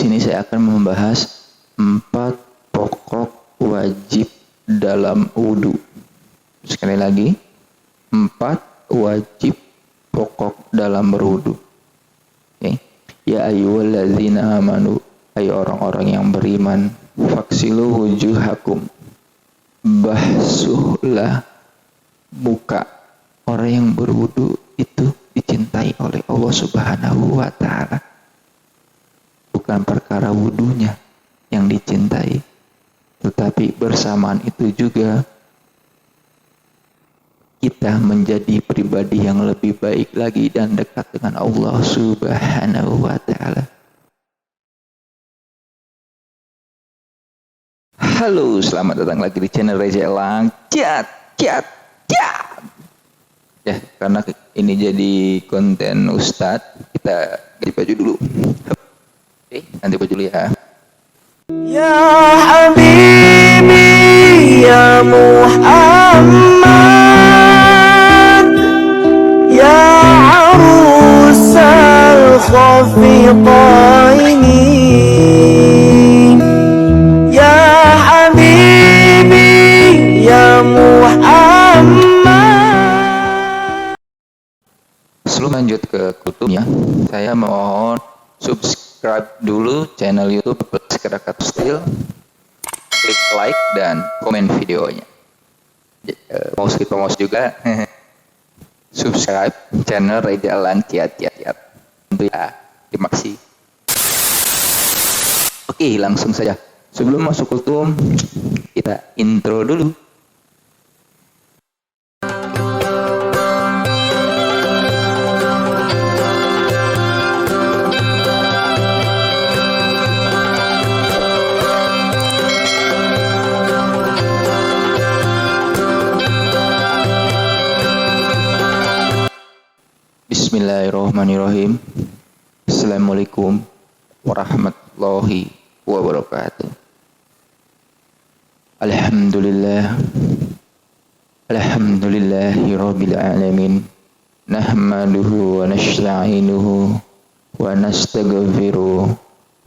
sini saya akan membahas 4 pokok wajib dalam wudu. Sekali lagi, 4 wajib pokok dalam berwudu. Okay. Ya ayyuhalladzina amanu, hai orang-orang yang beriman, faksilu wujuhakum, basuhlah muka. Orang yang berwudu itu dicintai oleh Allah Subhanahu wa ta'ala. Bukan perkara wudunya yang dicintai, tetapi bersamaan itu juga kita menjadi pribadi yang lebih baik lagi dan dekat dengan Allah Subhanahu wa ta'ala. Halo, selamat datang lagi di channel Reza Elang. Ya, karena ini jadi konten Ustadz, kita ganti baju dulu. Oke, ganti baju dulu ya. Ya Habibi ya Muhammad, ya arusal khafiqaini, ya Habibi ya Muhammad. Sebelum lanjut ke kutubnya, saya mohon subscribe dulu channel YouTube Sekerakat Still, klik like dan komen videonya. Mau skip mouse juga, subscribe channel Reza Elang Tentu ya, terima kasih. Oke, langsung saja. Sebelum masuk kutub, kita intro dulu. Bismillahirrahmanirrahim. Assalamualaikum warahmatullahi wabarakatuh. Alhamdulillahi rabbil alamin. Nahmaduhu wa nasta'inuhu wa nastaghfiruh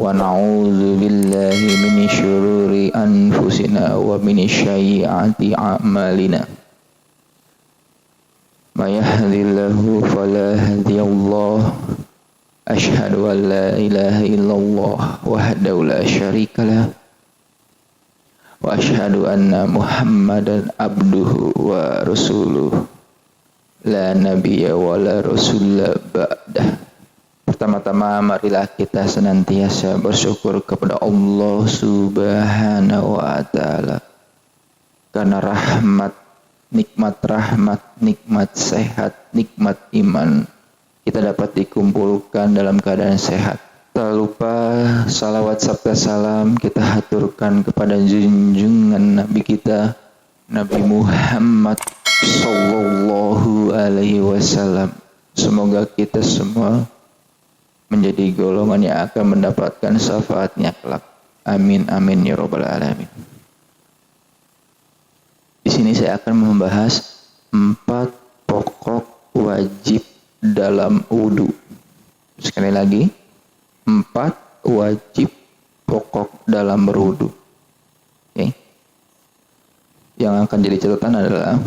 wa na'udzu billahi min syururi anfusina wa min sayyiati a'malina. Ma yahdihillahu fala hadiyallah, asyhadu an la ilaha illallah wahdahu la syarikalah, wa asyhadu anna Muhammadan abduhu wa rasuluh, la nabiyya wa la rasulla ba'dah. Pertama-tama marilah kita senantiasa bersyukur kepada Allah Subhanahu wa ta'ala, karena nikmat rahmat, nikmat sehat, nikmat iman, kita dapat dikumpulkan dalam keadaan sehat. Tak lupa salawat serta salam kita haturkan kepada junjungan Nabi kita, Nabi Muhammad Sallallahu Alaihi Wasallam. Semoga kita semua menjadi golongan yang akan mendapatkan syafaatnya kelak. Amin amin ya rabbal alamin. Di sini saya akan membahas 4 pokok wajib dalam wudu. Sekali lagi, 4 wajib pokok dalam berwudu. Okay. Yang akan jadi catatan adalah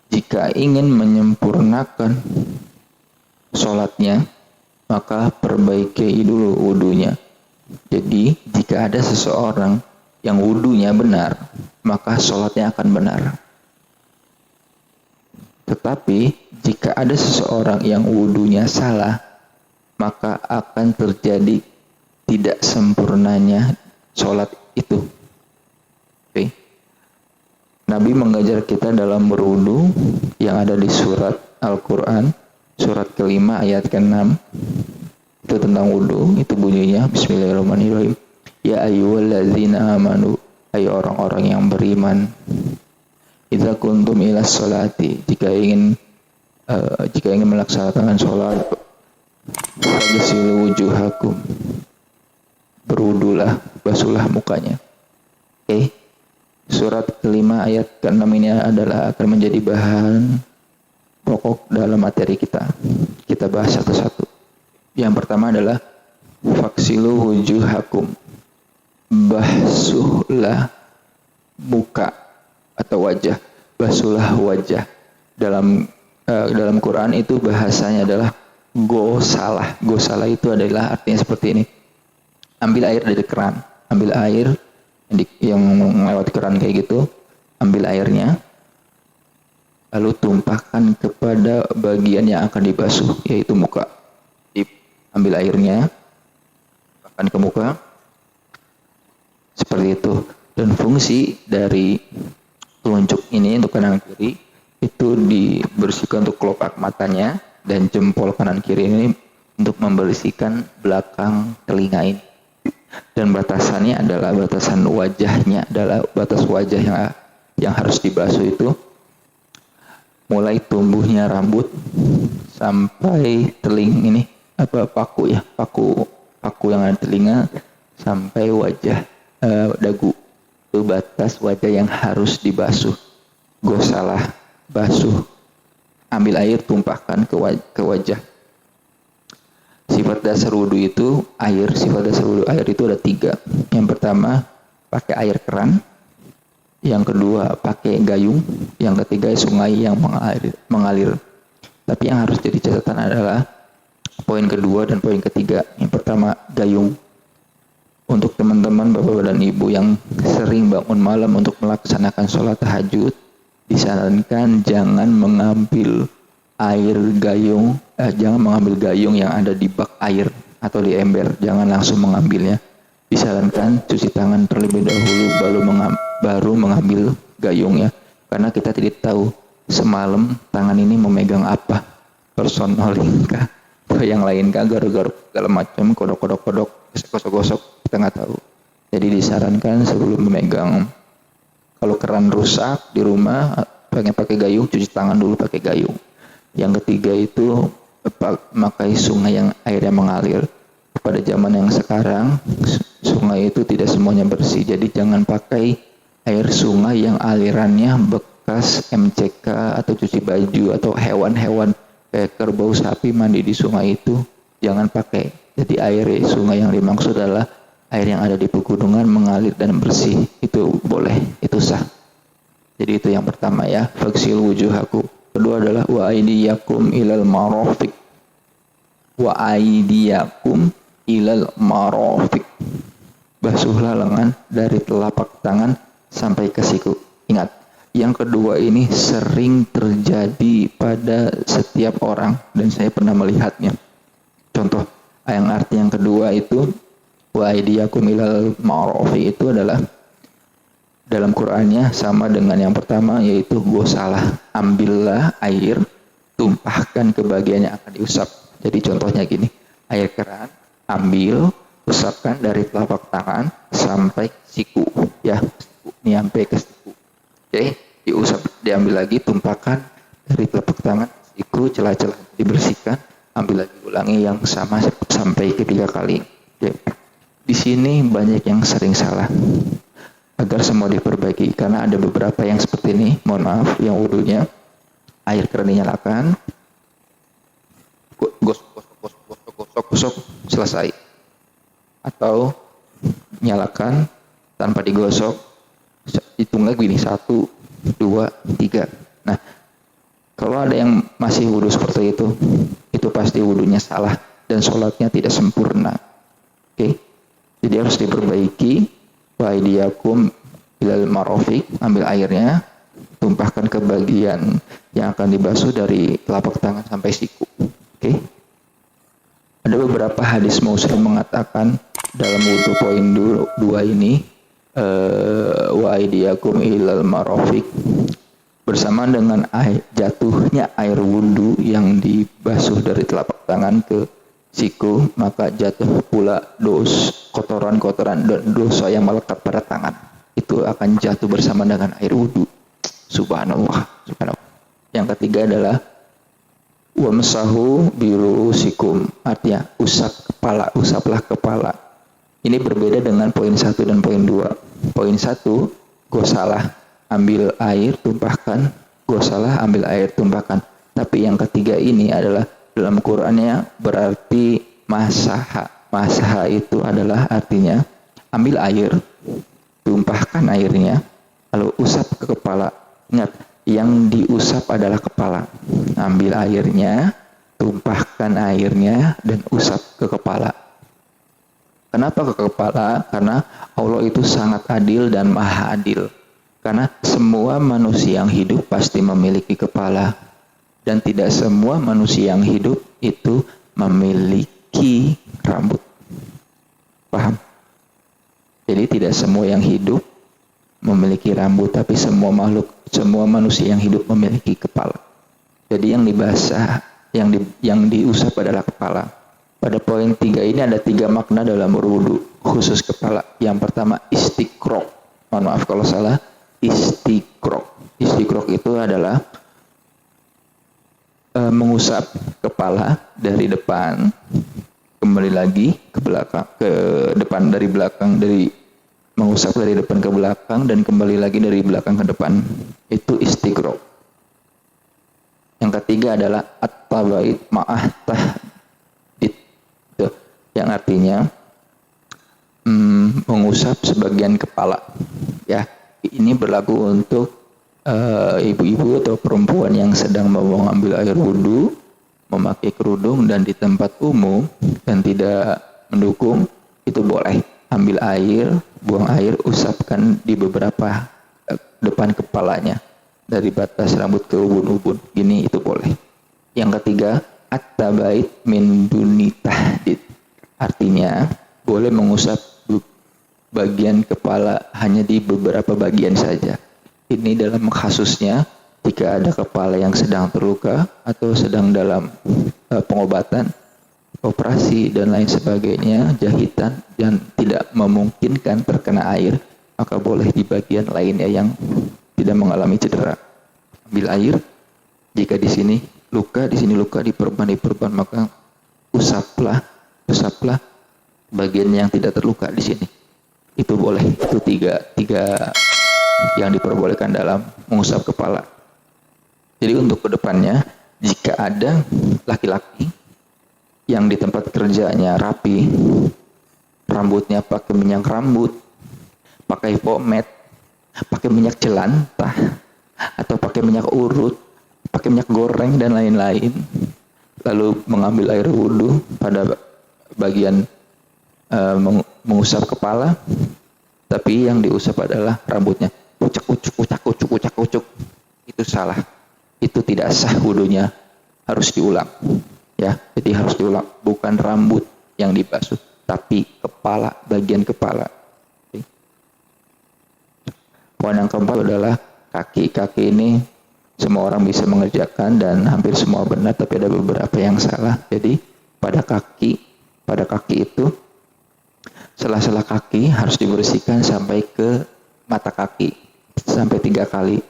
jika ingin menyempurnakan sholatnya, maka perbaiki dulu wudunya. Jadi jika ada seseorang yang wudunya benar, maka sholatnya akan benar. Tetapi jika ada seseorang yang wudunya salah, maka akan terjadi tidak sempurnanya sholat itu. Okay. Nabi mengajar kita dalam berwudu yang ada di surat Al-Quran, surat ke-5 ayat ke-6. Itu tentang wudu, itu bunyinya Bismillahirrahmanirrahim. Ya ayyuhalladzina amanu, hai orang-orang yang beriman, idza kuntum ila sholati, jika ingin melaksanakan sholat, faghsilu wujuhakum, berwudulah, basuhlah mukanya. Oke. Surat ke-5 ayat ke-6 ini adalah akan menjadi bahan pokok dalam materi kita. Kita bahas satu-satu. Yang pertama adalah faksilu wujuhakum, basuhlah muka atau wajah, basuhlah wajah. Dalam Quran itu bahasanya adalah gosalah. Gosalah itu adalah artinya seperti ini: ambil air dari keran, ambil air yang lewat keran kayak gitu, ambil airnya, lalu tumpahkan kepada bagian yang akan dibasuh, yaitu muka. Ambil airnya, tumpahkan ke muka, seperti itu. Dan fungsi dari telunjuk ini untuk kanan kiri itu dibersihkan untuk kelopak matanya, dan jempol kanan kiri ini untuk membersihkan belakang telinga ini. Dan batasannya adalah batasan wajahnya, adalah batas wajah yang harus dibasuh itu mulai tumbuhnya rambut sampai teling ini paku yang ada telinga sampai wajah dagu. Itu batas wajah yang harus dibasuh. Gosalah, basuh, ambil air, tumpahkan ke wajah. Sifat dasar wudhu itu air. Sifat dasar wudhu air itu ada 3. Yang pertama pakai air keran, yang kedua pakai gayung, yang ketiga sungai yang mengalir. Tapi yang harus jadi catatan adalah poin kedua dan poin ketiga. Yang pertama gayung. Untuk teman-teman bapak dan ibu yang sering bangun malam untuk melaksanakan sholat tahajud, disarankan jangan mengambil air gayung, jangan mengambil gayung yang ada di bak air atau di ember, jangan langsung mengambilnya. Disarankan cuci tangan terlebih dahulu baru mengambil gayungnya, karena kita tidak tahu semalam tangan ini memegang apa, personalinkah atau yang lainkah, garuk-garuk segala macam, kodok-kodok, gosok-gosok, kita nggak tahu. Jadi disarankan sebelum memegang. Kalau keran rusak di rumah, pengen pakai gayung, cuci tangan dulu pakai gayung. Yang ketiga itu pakai sungai yang airnya mengalir. Pada zaman yang sekarang, sungai itu tidak semuanya bersih. Jadi jangan pakai air sungai yang alirannya bekas MCK atau cuci baju atau hewan-hewan kayak kerbau, sapi mandi di sungai itu. Jangan pakai. Jadi air sungai yang dimaksud adalah air yang ada di pegunungan mengalir dan bersih. Itu boleh, itu sah. Jadi itu yang pertama ya, faksil wujuhakum. Kedua adalah wa aydiyakum ilal marafiq. Wa aydiyakum ilal marafiq. Basuhlah lengan dari telapak tangan sampai ke siku. Ingat, yang kedua ini sering terjadi pada setiap orang dan saya pernah melihatnya. Contoh, yang arti yang kedua itu wa aydiyakum ilal marafiq itu adalah dalam Qur'annya sama dengan yang pertama, yaitu gosalah, ambillah air, tumpahkan ke bagian yang akan diusap. Jadi contohnya gini, air keran, ambil, usapkan dari telapak tangan sampai siku, ya, ini sampai ke siku. Oke, diusap, diambil lagi, tumpahkan dari telapak tangan, siku, celah-celah dibersihkan, ambil lagi, ulangi yang sama sampai ketiga kali. Oke. Di sini banyak yang sering salah. Agar semua diperbaiki, karena ada beberapa yang seperti ini, mohon maaf, yang wudhunya air keran dinyalakan, gosok, selesai. Atau nyalakan tanpa digosok, hitung lagi gini, 1, 2, 3. Nah, kalau ada yang masih wudhu seperti itu pasti wudhunya salah dan sholatnya tidak sempurna. Oke, jadi harus diperbaiki. Wa aydiyakum ilal marafiq, ambil airnya, tumpahkan ke bagian yang akan dibasuh dari telapak tangan sampai siku. Oke. Ada beberapa hadis Muslim mengatakan dalam wudhu poin 2 ini wa aydiyakum ilal marafiq bersamaan dengan jatuhnya air wudhu yang dibasuh dari telapak tangan ke siku, maka jatuh pula kotoran-kotoran dan dosa yang melekat pada tangan. Itu akan jatuh bersama dengan air wudhu. Subhanallah. Yang ketiga adalah wamsahu birusikum, artinya usaplah kepala. Ini berbeda dengan poin 1 dan poin 2. Poin 1, gosalah, ambil air, tumpahkan, gosalah, ambil air, tumpahkan. Tapi yang ketiga ini adalah dalam Qur'annya berarti masaha, Masaha itu adalah artinya ambil air, tumpahkan airnya, lalu usap ke kepala. Ingat, yang diusap adalah kepala. Ambil airnya, tumpahkan airnya, dan usap ke kepala. Kenapa ke kepala? Karena Allah itu sangat adil dan maha adil. Karena semua manusia yang hidup pasti memiliki kepala. Dan tidak semua manusia yang hidup itu memiliki rambut. Paham? Jadi tidak semua yang hidup memiliki rambut, tapi semua manusia yang hidup memiliki kepala. Jadi yang dibasah, yang diusap adalah kepala. Pada poin 3 ini ada 3 makna dalam berwudu khusus kepala. Yang pertama istiqraq. Mohon maaf kalau salah. Istiqraq. Istiqraq itu adalah mengusap kepala dari depan, kembali lagi ke belakang, ke depan dari belakang, dari mengusap dari depan ke belakang dan kembali lagi dari belakang ke depan. Itu istiqraq. Yang ketiga adalah at-tabaid ma'ah tahdid, yang artinya mengusap sebagian kepala. Ya, ini berlaku untuk ibu-ibu atau perempuan yang sedang mau mengambil air wudhu, memakai kerudung dan di tempat umum dan tidak mendukung, itu boleh ambil air, buang air, usapkan di beberapa depan kepalanya dari batas rambut ke ubun-ubun. Gini, itu boleh. Yang ketiga, at-tabaid min duni tahdid. Artinya boleh mengusap bagian kepala hanya di beberapa bagian saja. Ini dalam kasusnya jika ada kepala yang sedang terluka atau sedang dalam pengobatan, operasi dan lain sebagainya, jahitan dan tidak memungkinkan terkena air, maka boleh di bagian lainnya yang tidak mengalami cedera. Ambil air, jika di sini luka, di perban, maka usaplah bagian yang tidak terluka di sini. Itu boleh. Itu tiga yang diperbolehkan dalam mengusap kepala. Jadi untuk kedepannya, jika ada laki-laki yang di tempat kerjanya rapi, rambutnya pakai minyak rambut, pakai pomade, pakai minyak jelantah, atau pakai minyak urut, pakai minyak goreng dan lain-lain, lalu mengambil air wudhu pada bagian mengusap kepala, tapi yang diusap adalah rambutnya. Ucak-ucuk, itu salah. Itu tidak sah wudhunya, harus diulang. Ya, jadi harus diulang. Bukan rambut yang dibasuh, tapi kepala, bagian kepala. Oke. Poin yang keempat adalah kaki. Kaki ini semua orang bisa mengerjakan dan hampir semua benar, tapi ada beberapa yang salah. Jadi pada kaki itu sela-sela kaki harus dibersihkan sampai ke mata kaki sampai 3 kali.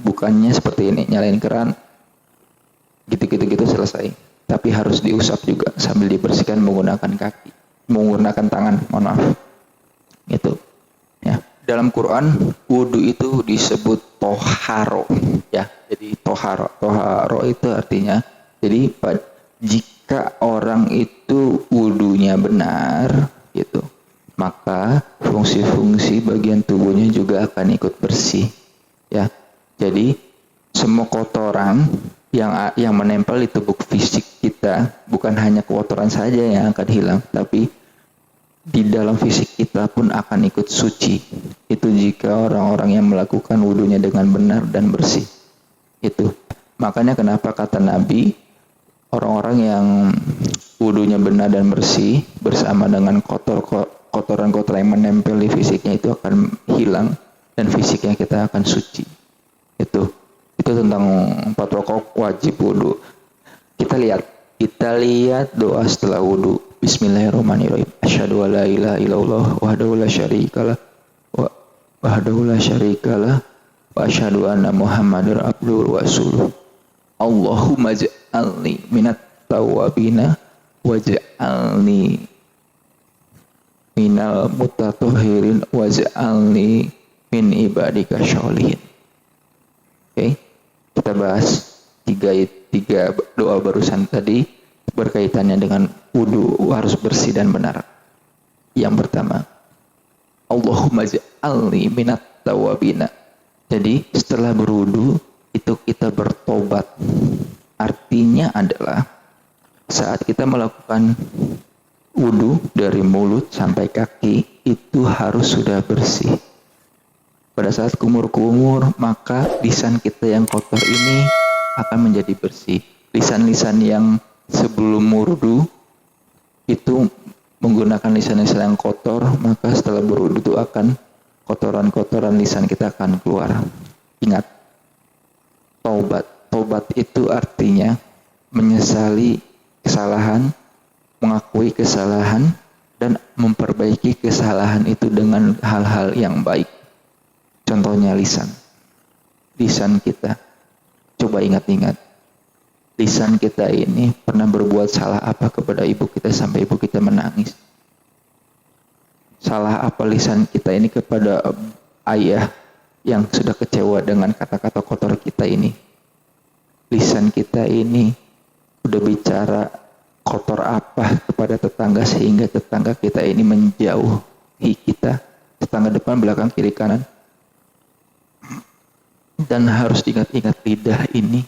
Bukannya seperti ini, nyalain keran gitu selesai, tapi harus diusap juga sambil dibersihkan menggunakan tangan, mohon maaf. Itu ya. Dalam Quran wudu itu disebut toharo, ya. Jadi toharo itu artinya, jadi jika orang itu wudunya benar gitu, maka fungsi-fungsi bagian tubuhnya juga akan ikut bersih, ya. Jadi semua kotoran yang menempel di tubuh fisik kita, bukan hanya kotoran saja yang akan hilang, tapi di dalam fisik kita pun akan ikut suci. Itu jika orang-orang yang melakukan wudunya dengan benar dan bersih. Itu makanya kenapa kata Nabi, orang-orang yang wudunya benar dan bersih bersama dengan kotoran-kotoran yang menempel di fisiknya itu akan hilang dan fisiknya kita akan suci. Itu tentang 4 rakaat wajib wudu. Kita lihat doa setelah wudu. Bismillahirrahmanirrahim. Asyhadu an la ilaha illallah wahdahu la syarikalah wa asyhadu anna Muhammadar abduhu wa rasuluh. Allahumma ij'alni minat tawwabina waj'alni minal mutatahhirin waj'alni min ibadika sholihin. Oke, kita bahas tiga doa barusan tadi. berkaitannya dengan wudu harus bersih dan benar. Yang pertama, Allahumma ja'alni minat tawabina. Jadi setelah berwudu itu kita bertobat. Artinya adalah saat kita melakukan wudu dari mulut sampai kaki itu harus sudah bersih. Pada saat kumur-kumur maka lisan kita yang kotor ini akan menjadi bersih. Lisan-lisan yang sebelum wudu itu menggunakan lisan-lisan yang kotor, maka setelah berwudu itu akan kotoran-kotoran lisan kita akan keluar. Ingat, taubat. Taubat itu artinya menyesali kesalahan, mengakui kesalahan, dan memperbaiki kesalahan itu dengan hal-hal yang baik. Contohnya lisan. Lisan kita. Coba ingat-ingat. Lisan kita ini pernah berbuat salah apa kepada ibu kita sampai ibu kita menangis? Salah apa lisan kita ini kepada ayah yang sudah kecewa dengan kata-kata kotor kita ini? Lisan kita ini udah bicara kotor apa kepada tetangga sehingga tetangga kita ini menjauhi kita, tetangga depan, belakang, kiri, kanan. Dan harus ingat-ingat lidah ini,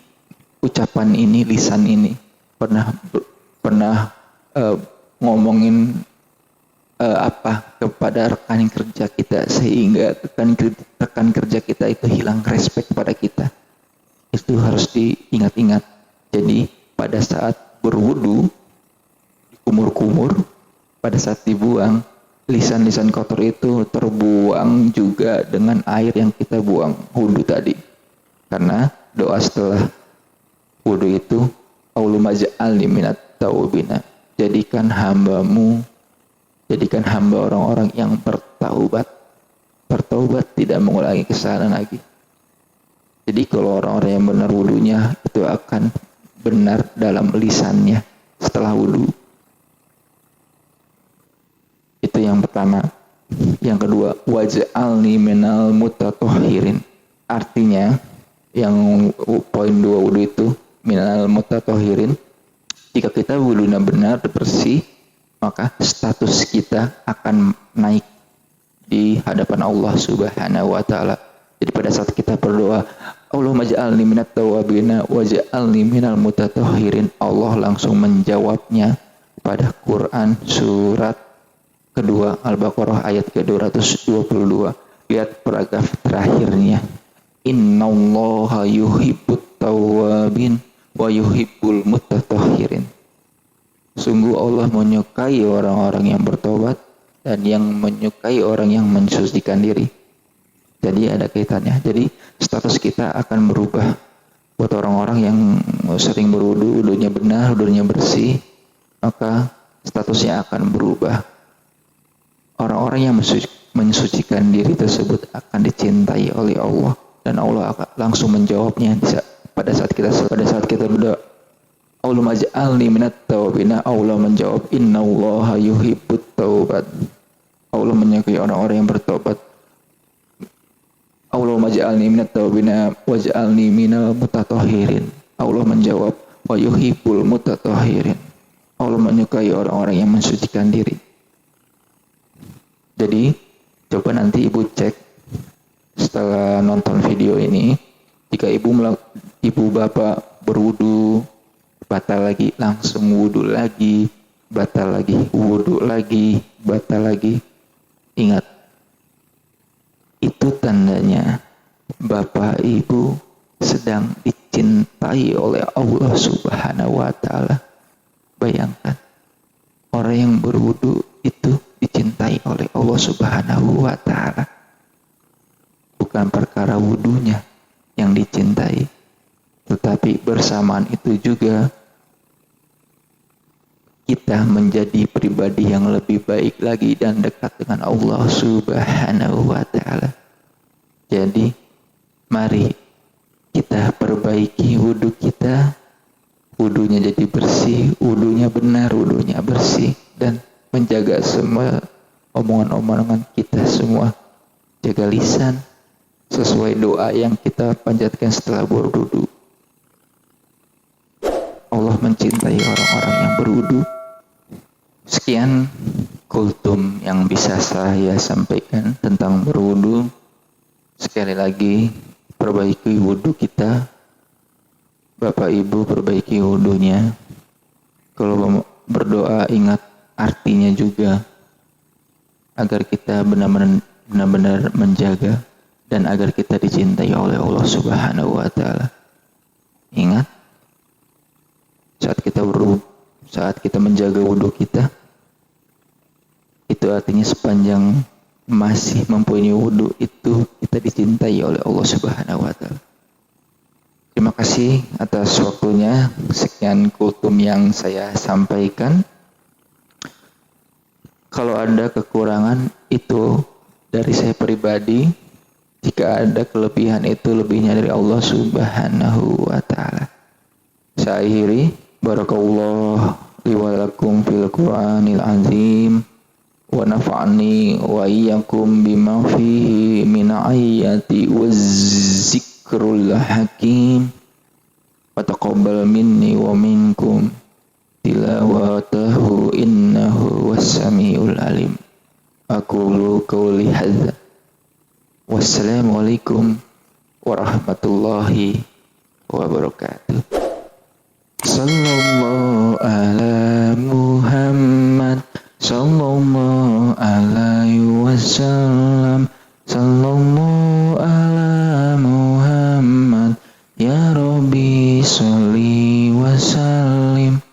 ucapan ini, lisan ini pernah ngomongin apa kepada rekan kerja kita sehingga rekan kerja kita itu hilang respect kepada kita. Itu harus diingat-ingat. Jadi pada saat berwudu, kumur-kumur, pada saat dibuang, lisan-lisan kotor itu terbuang juga dengan air yang kita buang wudu tadi. Karena doa setelah wudu itu, Allahumma ja'alni minat taubina. Jadikan hamba orang-orang yang bertaubat. Bertaubat, tidak mengulangi kesalahan lagi. Jadi kalau orang-orang yang benar wudunya itu akan benar dalam lisannya setelah wudu. Itu yang pertama. Yang kedua, waj'alni minal mutatahhirin. Artinya, yang poin 2 wudu itu minal mutatahhirin. Jika kita wudunya benar, bersih, maka status kita akan naik di hadapan Allah Subhanahu wa taala. Jadi pada saat kita berdoa, Allahumma ja'alni minat tawabina waj'alni minal mutatahhirin, Allah langsung menjawabnya pada Quran surat kedua Al-Baqarah ayat ke-222. Lihat paragraf terakhirnya. Innallaha yuhibbut tawwabin wa yuhibbul mutatahhirin. Sungguh Allah menyukai orang-orang yang bertobat dan yang menyukai orang yang mensucikan diri. Jadi ada kaitannya. Jadi status kita akan berubah. Buat orang-orang yang sering berwudu, wudunya benar, wudunya bersih, maka statusnya akan berubah. Orang-orang yang mensucikan diri tersebut akan dicintai oleh Allah dan Allah akan langsung menjawabnya pada saat kita berdoa. Allahumma ja'alni minat tawabina. Allah menjawab, innallaha yuhibbut taubat. Allah menyukai orang-orang yang bertobat. Allahumma ja'alni minat tawabina waj'alni minal mutatahhirin. Allah menjawab, wa yuhibbul mutatahhirin. Allah menyukai orang-orang yang mensucikan diri. Jadi coba nanti ibu cek setelah nonton video ini, jika ibu bapak berwudu batal lagi, langsung wudu lagi, batal lagi, wudu lagi, batal lagi. Ingat, itu tandanya bapak ibu sedang dicintai oleh Allah Subhanahu wa taala. Bayangkan, orang yang berwudu itu dicintai oleh Allah Subhanahu wa taala. Bukan perkara wudunya yang dicintai, tetapi bersamaan itu juga kita menjadi pribadi yang lebih baik lagi dan dekat dengan Allah Subhanahu wa taala. Jadi mari kita perbaiki wudu kita, wudunya jadi bersih, wudunya benar, wudunya bersih, dan menjaga semua omongan-omongan kita semua. Jaga lisan sesuai doa yang kita panjatkan setelah berwudu. Allah mencintai orang-orang yang berwudu. Sekian kultum yang bisa saya sampaikan tentang berwudu. Sekali lagi, perbaiki wudu kita. Bapak Ibu, perbaiki wudunya. Kalau berdoa, ingat artinya juga, agar kita benar-benar menjaga dan agar kita dicintai oleh Allah Subhanahu wa Ta'ala. Ingat, saat kita menjaga wudu kita, itu artinya sepanjang masih mempunyai wudu itu kita dicintai oleh Allah Subhanahu wa Ta'ala. Terima kasih atas waktunya. Sekian kultum yang saya sampaikan. Kalau ada kekurangan itu dari saya pribadi. Jika ada kelebihan itu lebihnya dari Allah Subhanahu wa Ta'ala. Saya akhiri. Barakallahu li wa lakum fil Qur'anil azim. Wa nafa'ani wa iyyakum bima fihi min ayati wa zikrul hakim. Wa taqabbal minni wa minkum tilawatahu innahu was-sami'ul alim. Aqulu qawli hadza. Wassalamualaikum warahmatullahi wabarakatuh. Sallallahu ala Muhammad, sallallahu alaihi wasallam, sallallahu ala Muhammad, ya Rabbi sholli wa sallim.